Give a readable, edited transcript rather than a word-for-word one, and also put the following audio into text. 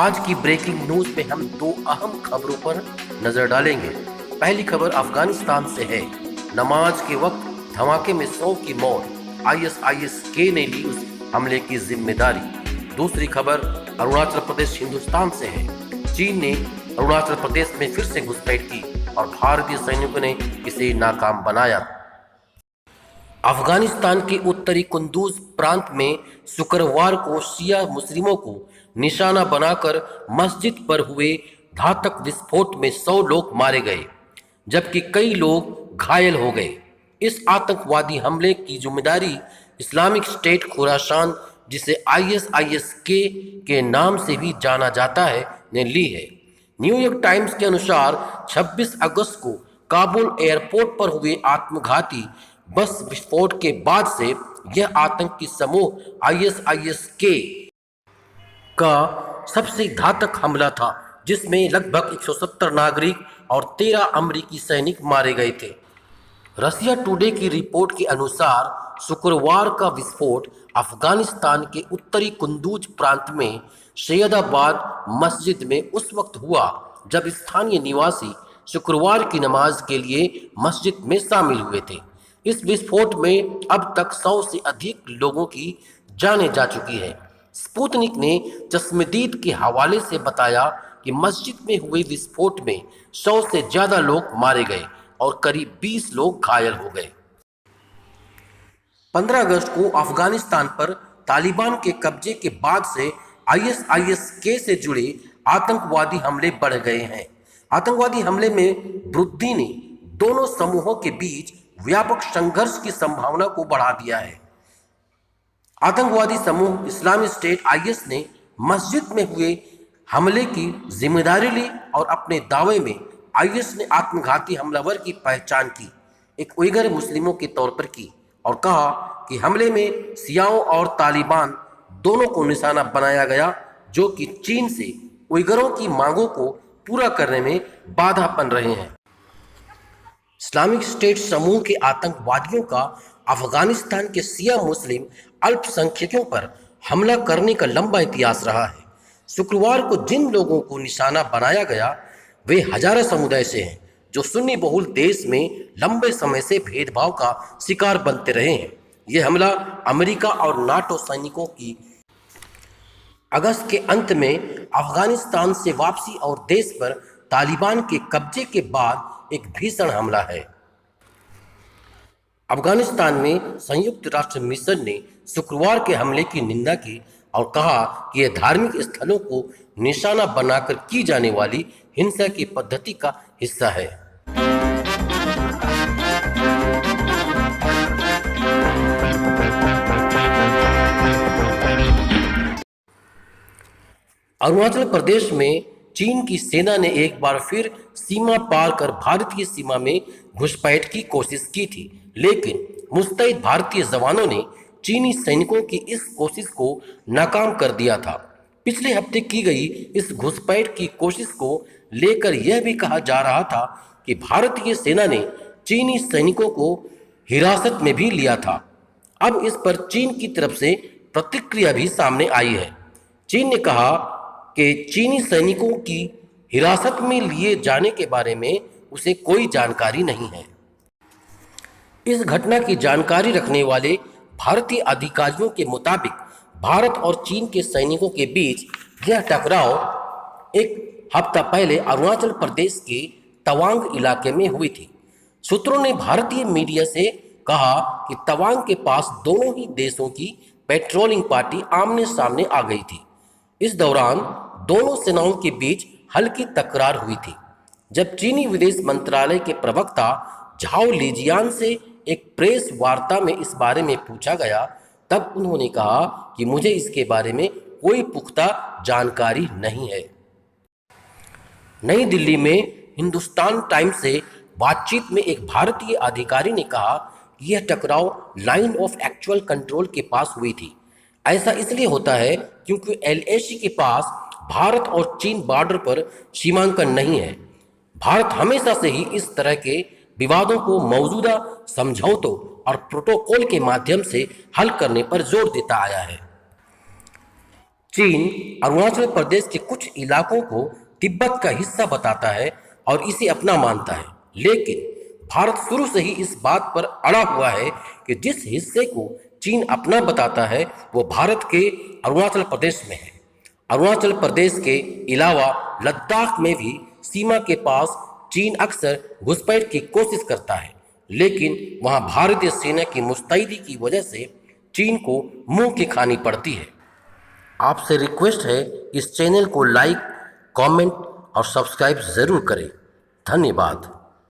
आज की breaking news में हम दो अहम खबरों पर नजर डालेंगे। पहली खबर अफगानिस्तान से है। नमाज के वक्त धमाके में 100 की मौत, आईएसआईएस ने ली उस हमले की जिम्मेदारी। दूसरी खबर अरुणाचल प्रदेश हिंदुस्तान से है। चीन ने अरुणाचल प्रदेश में फिर से घुसपैठ की और भारतीय सैनिकों ने इसे नाकाम बनाया। अफगानिस्तान के उत्तरी कुंदूज प्रांत में शुक्रवार को शिया मुस्लिमों को निशाना बनाकर मस्जिद पर हुए घातक विस्फोट में 100 लोग मारे गए, जबकि कई लोग घायल हो गए। इस आतंकवादी हमले की जिम्मेदारी इस्लामिक स्टेट खुरासान, जिसे आईएसआईएस के नाम से भी जाना जाता है, ने ली है। न्यूयॉर्क टाइम्स के अनुसार 26 अगस्त को काबुल एयरपोर्ट पर हुए आत्मघाती बस विस्फोट के बाद से यह आतंकी समूह आईएसआईएस का सबसे घातक हमला था, जिसमें लगभग 170 नागरिक और 13 अमेरिकी सैनिक मारे गए थे। रशिया टुडे की रिपोर्ट के अनुसार शुक्रवार का विस्फोट अफगानिस्तान के उत्तरी कुंदूज प्रांत में सैयदाबाद मस्जिद में उस वक्त हुआ जब स्थानीय निवासी शुक्रवार की नमाज के लिए मस्जिद में शामिल हुए थे। इस विस्फोट में अब तक 100 से अधिक लोगों की जानें जा चुकी है। स्पुतनिक ने चश्मदीद के हवाले से बताया कि मस्जिद में हुए विस्फोट में 100 से ज्यादा लोग मारे गए और करीब 20 लोग घायल हो गए। 15 अगस्त को अफगानिस्तान पर तालिबान के कब्जे के बाद से आईएसआईएस से जुड़े आतंकवादी हमले बढ़ गए हैं। आतंकवादी हमले में वृद्धि ने दोनों समूहों के बीच व्यापक संघर्ष की संभावना को बढ़ा दिया है। आतंकवादी समूह इस्लामिक स्टेट आईएस ने मस्जिद में हुए हमले की जिम्मेदारी ली और अपने दावे में आईएस ने आत्मघाती हमलावर की पहचान की एक उइगर मुस्लिमों के तौर पर की और कहा कि हमले में शियाओं और तालिबान दोनों को निशाना बनाया गया, जो कि चीन से उइगरों की मांगों को पूरा करने में बाधा बन रहे हैं। इस्लामिक स्टेट समूह के आतंकवादियों का अफगानिस्तान के शिया मुस्लिम अल्पसंख्यकों पर हमला करने का लंबा इतिहास रहा है। शुक्रवार को जिन लोगों को निशाना बनाया गया वे हजारा समुदाय से हैं, जो सुन्नी बहुल देश में लंबे समय से भेदभाव का शिकार बनते रहे हैं। यह हमला अमेरिका और नाटो सैनिकों की अगस्त के अंत में अफगानिस्तान से वापसी और देश पर तालिबान के कब्जे के बाद एक भीषण हमला है। अफगानिस्तान में संयुक्त राष्ट्र मिशन ने शुक्रवार के हमले की निंदा की और कहा कि यह धार्मिक स्थलों को निशाना बनाकर की जाने वाली हिंसा की पद्धति का हिस्सा है। अरुणाचल प्रदेश में चीन की सेना ने एक बार फिर सीमा पार कर भारतीय सीमा में घुसपैठ की कोशिश की थी, लेकिन मुस्तैद भारतीय जवानों ने चीनी सैनिकों की इस कोशिश को नाकाम कर दिया था। पिछले हफ्ते की गई इस घुसपैठ की कोशिश को लेकर यह भी कहा जा रहा था कि भारतीय सेना ने चीनी सैनिकों को हिरासत में भी लिया था। अब इस पर चीन की तरफ से प्रतिक्रिया भी सामने आई है। चीन ने कहा कि चीनी सैनिकों की हिरासत में लिए जाने के बारे में उसे कोई जानकारी नहीं है। इस घटना की जानकारी रखने वाले भारतीय अधिकारियों के मुताबिक भारत और चीन के सैनिकों के बीच यह टकराव एक हफ्ता पहले अरुणाचल प्रदेश के तवांग इलाके में हुई थी। सूत्रों ने भारतीय मीडिया से कहा कि तवांग के पास दोनों ही देशों की पेट्रोलिंग पार्टी आमने सामने आ गई थी। इस दौरान दोनों सेनाओं के बीच हल्की तकरार हुई थी। जब चीनी विदेश मंत्रालय के प्रवक्ता झाओ लिजियान से एक प्रेस वार्ता में इस बारे में पूछा गया, तब उन्होंने कहा कि मुझे इसके बारे में कोई पुख्ता जानकारी नहीं है। नई दिल्ली में हिंदुस्तान टाइम्स से बातचीत में एक भारतीय अधिकारी ने कहा कि यह टकराव लाइन ऑफ एक्चुअल कंट्रोल के पास हुई थी। ऐसा इसलिए होता है क्योंकि एलएसी के पास भारत और चीन बॉर्डर पर सीमांकन नहीं है। भारत हमेशा से ही इस तरह के विवादों को मौजूदा समझौतों और प्रोटोकॉल के माध्यम से हल करने पर जोर देता आया है। चीन अरुणाचल प्रदेश के कुछ इलाकों को तिब्बत का हिस्सा बताता है और इसे अपना मानता है, लेकिन भारत शुरू से ही इस बात पर अड़ा हुआ है कि जिस हिस्से को चीन अपना बताता है वो भारत के अरुणाचल प्रदेश में है। अरुणाचल प्रदेश के अलावा लद्दाख में भी सीमा के पास चीन अक्सर घुसपैठ की कोशिश करता है, लेकिन वहां भारतीय सेना की मुस्तैदी की वजह से चीन को मुंह की खानी पड़ती है। आपसे रिक्वेस्ट है इस चैनल को लाइक, कमेंट और सब्सक्राइब जरूर करें। धन्यवाद।